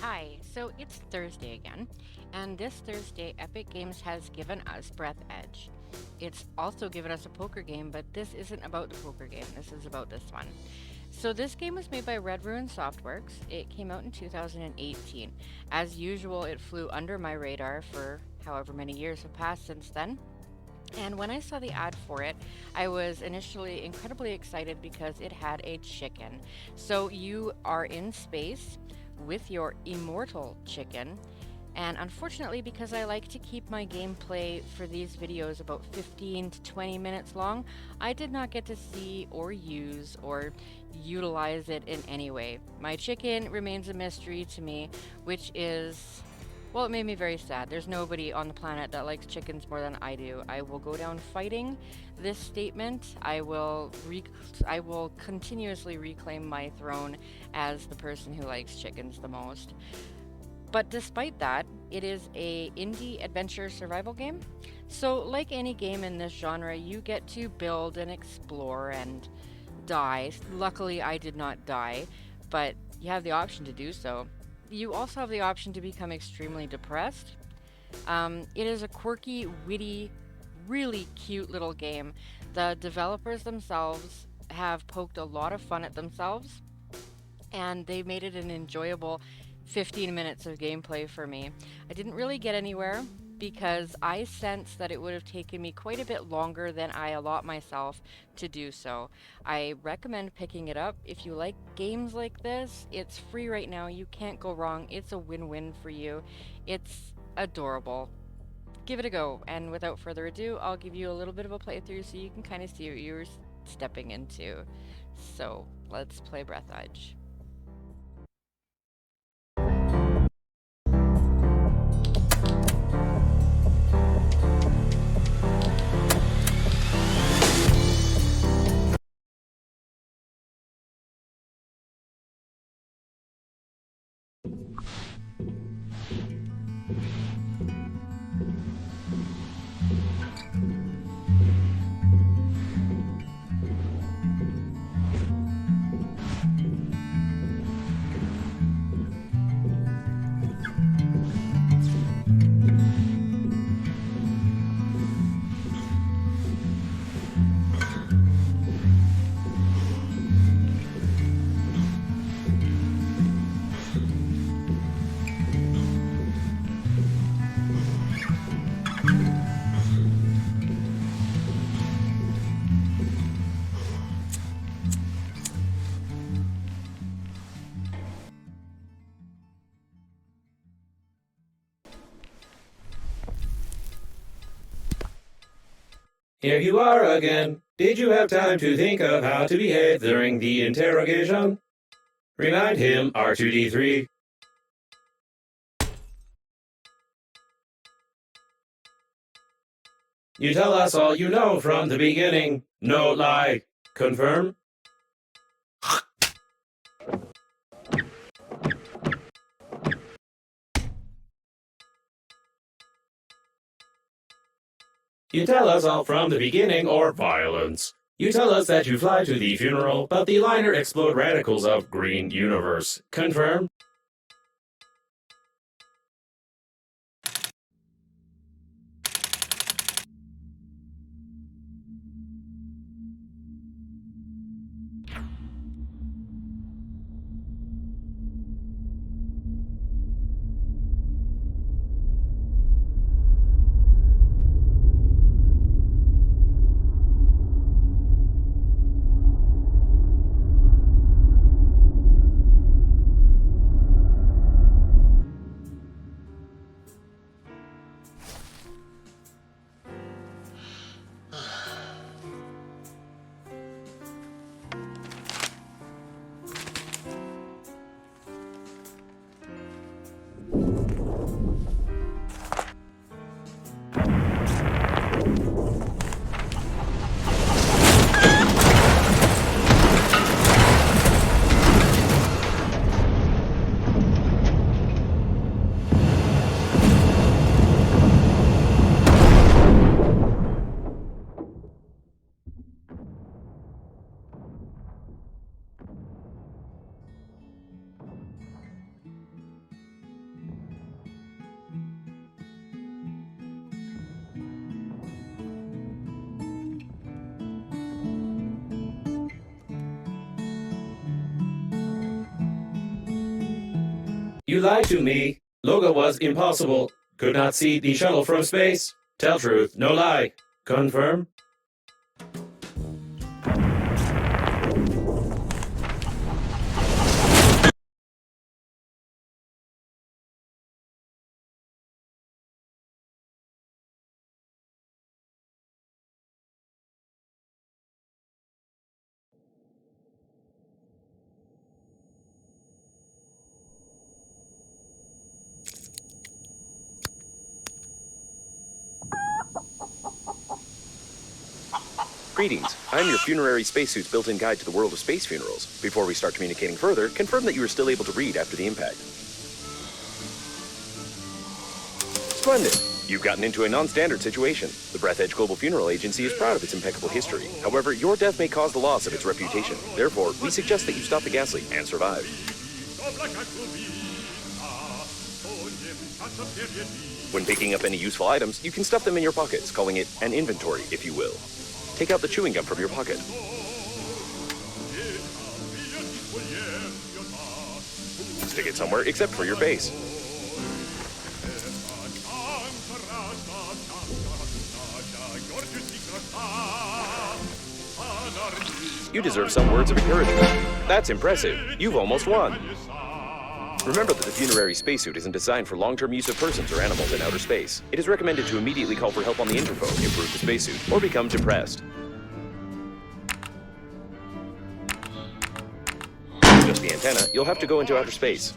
Hi, so it's Thursday again, and this Thursday, Epic Games has given us Breathedge. It's also given us a poker game, but this isn't about the poker game, this is about this one. So, this game was made by Red Ruin Softworks. It came out in 2018. As usual, it flew under my radar for however many years have passed since then. And when I saw the ad for it, I was initially incredibly excited because it had a chicken. So you are in space with your immortal chicken. And unfortunately, because I like to keep my gameplay for these videos about 15 to 20 minutes long, I did not get to see or use or utilize it in any way. My chicken remains a mystery to me, which is, well, it made me very sad. There's nobody on the planet that likes chickens more than I do. I will go down fighting this statement. I will continuously reclaim my throne as the person who likes chickens the most. But despite that, it is a indie adventure survival game. So, like any game in this genre, you get to build and explore and die. Luckily, I did not die, but you have the option to do so. You also have the option to become extremely depressed. It is a quirky, witty, really cute little game. The developers themselves have poked a lot of fun at themselves, and they made it an enjoyable 15 minutes of gameplay for me. I didn't really get anywhere because I sensed that it would have taken me quite a bit longer than I allot myself to do so. I recommend picking it up. If you like games like this, it's free right now. You can't go wrong. It's a win-win for you. It's adorable. Give it a go. And without further ado, I'll give you a little bit of a playthrough so you can kind of see what you're stepping into. So let's play Breath Edge. Here you are again. Did you have time to think of how to behave during the interrogation? Remind him, R2-D3. You tell us all you know from the beginning. No lie. Confirm? You tell us all from the beginning or violence. You tell us that you fly to the funeral, but the liner explode radicals of green universe. Confirm? You lied to me. Logo was impossible. Could not see the shuttle from space. Tell truth, no lie. Confirm? Greetings. I'm your funerary spacesuit's built-in guide to the world of space funerals. Before we start communicating further, confirm that you are still able to read after the impact. Splendid. You've gotten into a non-standard situation. The Breathedge Global Funeral Agency is proud of its impeccable history. However, your death may cause the loss of its reputation. Therefore, we suggest that you stop the gas leak and survive. When picking up any useful items, you can stuff them in your pockets, calling it an inventory, if you will. Take out the chewing gum from your pocket. Stick it somewhere except for your face. You deserve some words of encouragement. That's impressive. You've almost won. Remember that the funerary spacesuit isn't designed for long-term use of persons or animals in outer space. It is recommended to immediately call for help on the interphone, improve the spacesuit, or become depressed. To adjust the antenna, you'll have to go into outer space.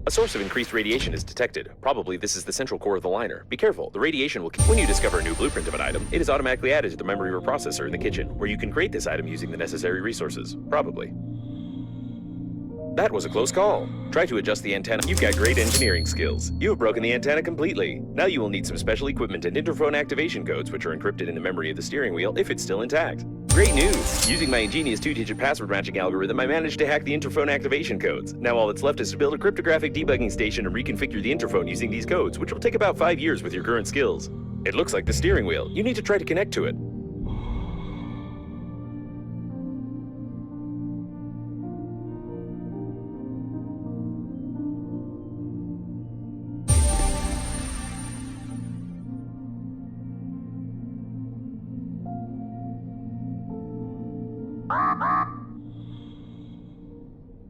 A source of increased radiation is detected. Probably this is the central core of the liner. Be careful, the radiation will... When you discover a new blueprint of an item, it is automatically added to the memory reprocessor in the kitchen, where you can create this item using the necessary resources. Probably. That was a close call. Try to adjust the antenna. You've got great engineering skills. You have broken the antenna completely. Now you will need some special equipment and interphone activation codes, which are encrypted in the memory of the steering wheel if it's still intact. Great news! Using my ingenious 2-digit password matching algorithm, I managed to hack the interphone activation codes. Now all that's left is to build a cryptographic debugging station and reconfigure the interphone using these codes, which will take about 5 years with your current skills. It looks like the steering wheel. You need to try to connect to it.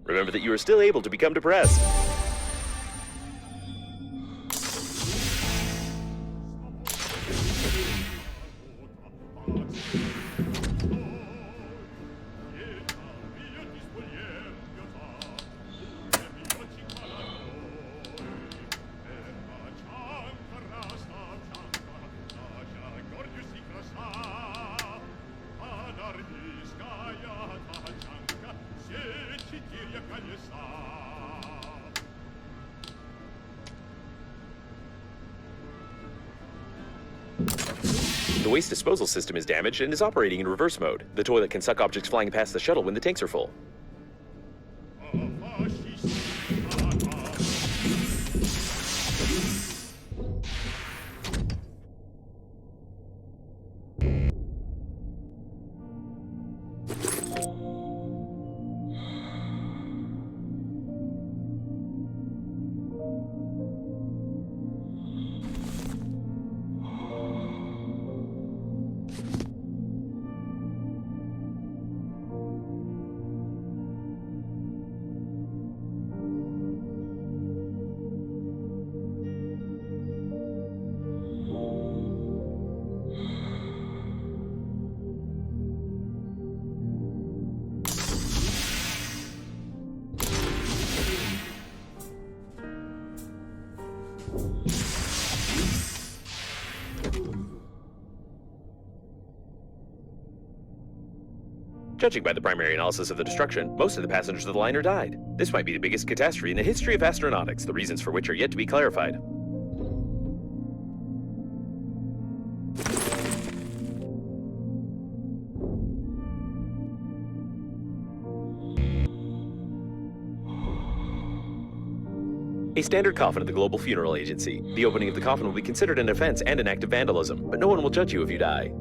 Remember that you are still able to become depressed. The waste disposal system is damaged and is operating in reverse mode. The toilet can suck objects flying past the shuttle when the tanks are full. Judging by the primary analysis of the destruction, most of the passengers of the liner died. This might be the biggest catastrophe in the history of astronautics, the reasons for which are yet to be clarified. A standard coffin of the Global Funeral Agency. The opening of the coffin will be considered an offense and an act of vandalism, but no one will judge you if you die.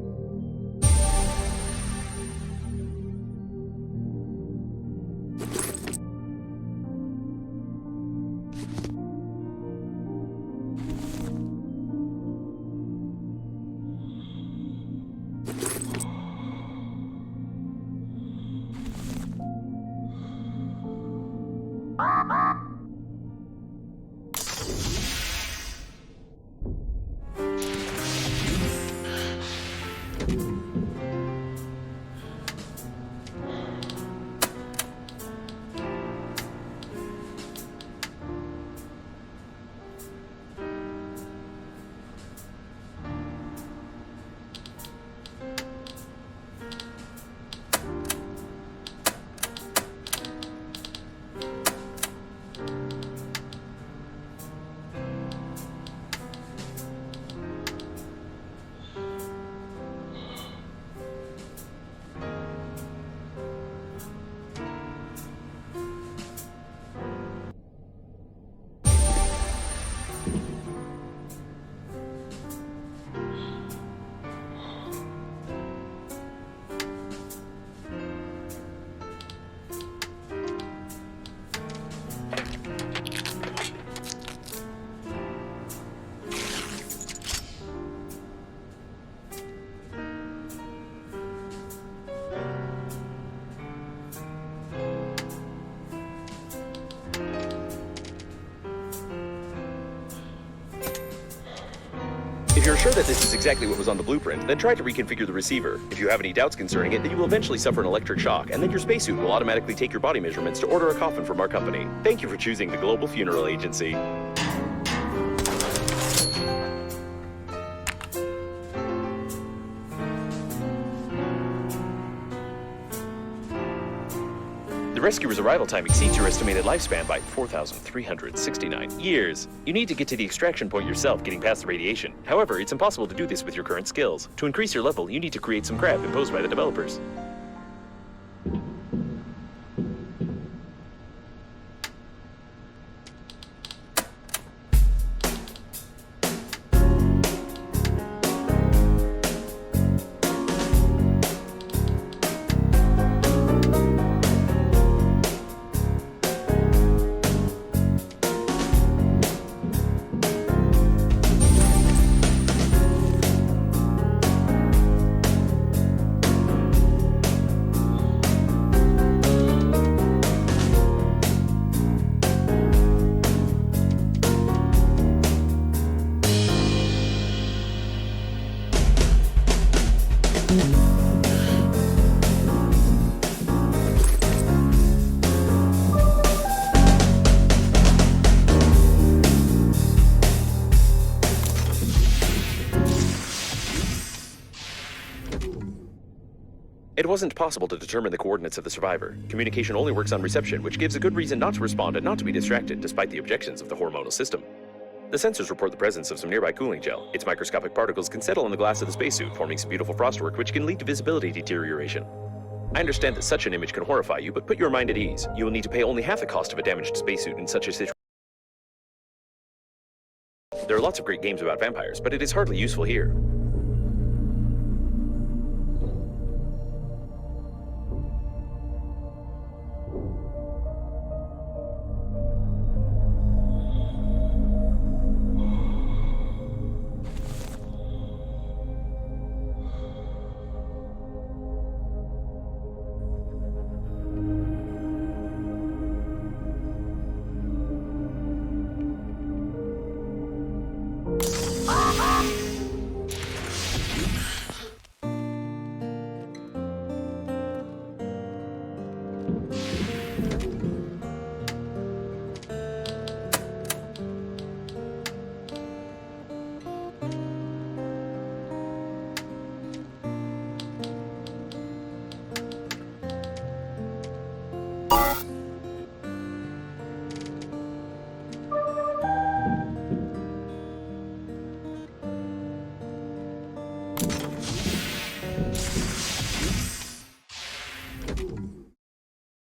If you're sure that this is exactly what was on the blueprint, then try to reconfigure the receiver. If you have any doubts concerning it, then you will eventually suffer an electric shock, and then your spacesuit will automatically take your body measurements to order a coffin from our company. Thank you for choosing the Global Funeral Agency. The rescuer's arrival time exceeds your estimated lifespan by 4,369 years. You need to get to the extraction point yourself, getting past the radiation. However, it's impossible to do this with your current skills. To increase your level, you need to create some crap imposed by the developers. It wasn't possible to determine the coordinates of the survivor. Communication only works on reception, which gives a good reason not to respond and not to be distracted, despite the objections of the hormonal system. The sensors report the presence of some nearby cooling gel. Its microscopic particles can settle on the glass of the spacesuit, forming some beautiful frostwork, which can lead to visibility deterioration. I understand that such an image can horrify you, but put your mind at ease. You will need to pay only half the cost of a damaged spacesuit in such a situation. There are lots of great games about vampires, but it is hardly useful here.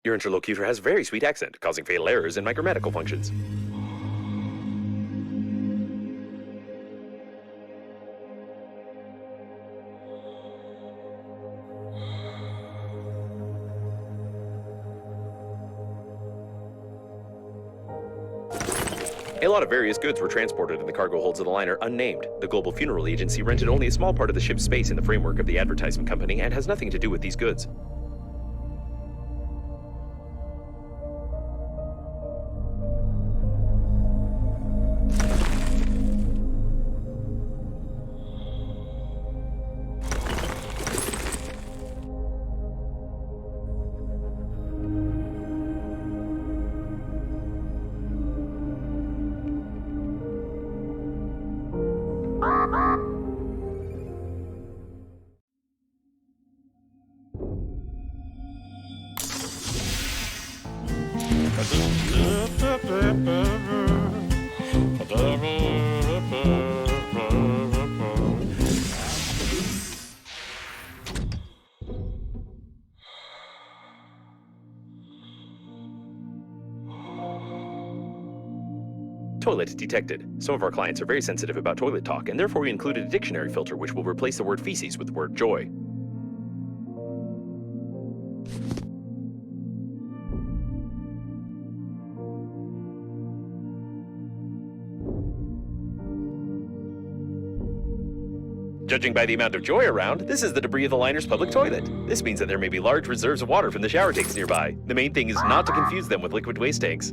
Your interlocutor has a very sweet accent, causing fatal errors in my grammatical functions. A lot of various goods were transported in the cargo holds of the liner unnamed. The global funeral agency rented only a small part of the ship's space in the framework of the advertisement company and has nothing to do with these goods. Toilet detected. Some of our clients are very sensitive about toilet talk, and therefore we included a dictionary filter which will replace the word feces with the word joy. Judging by the amount of joy around, this is the debris of the liner's public toilet. This means that there may be large reserves of water from the shower tanks nearby. The main thing is not to confuse them with liquid waste tanks.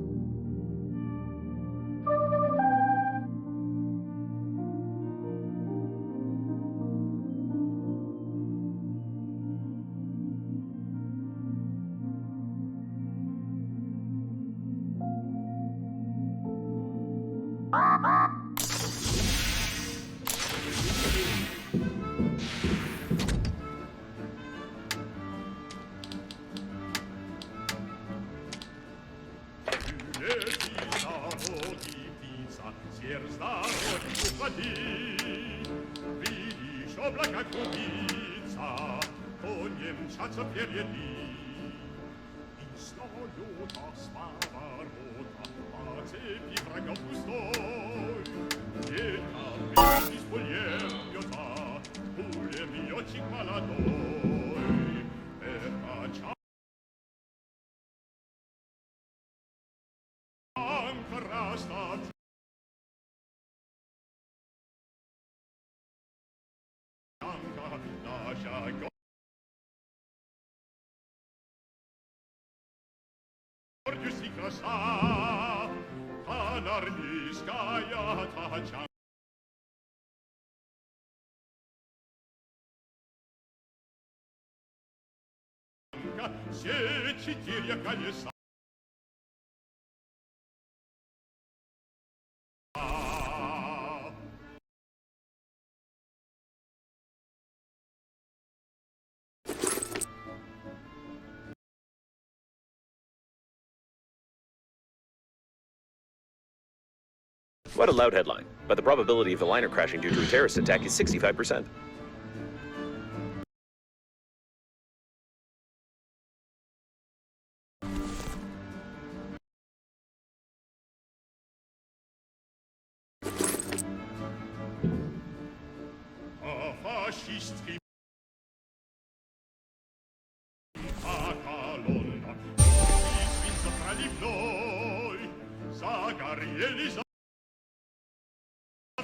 What a loud headline. But the probability of the liner crashing due to a terrorist attack is 65%.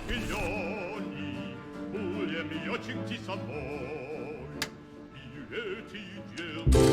Milioni, mio cinti sa voi, biglietti,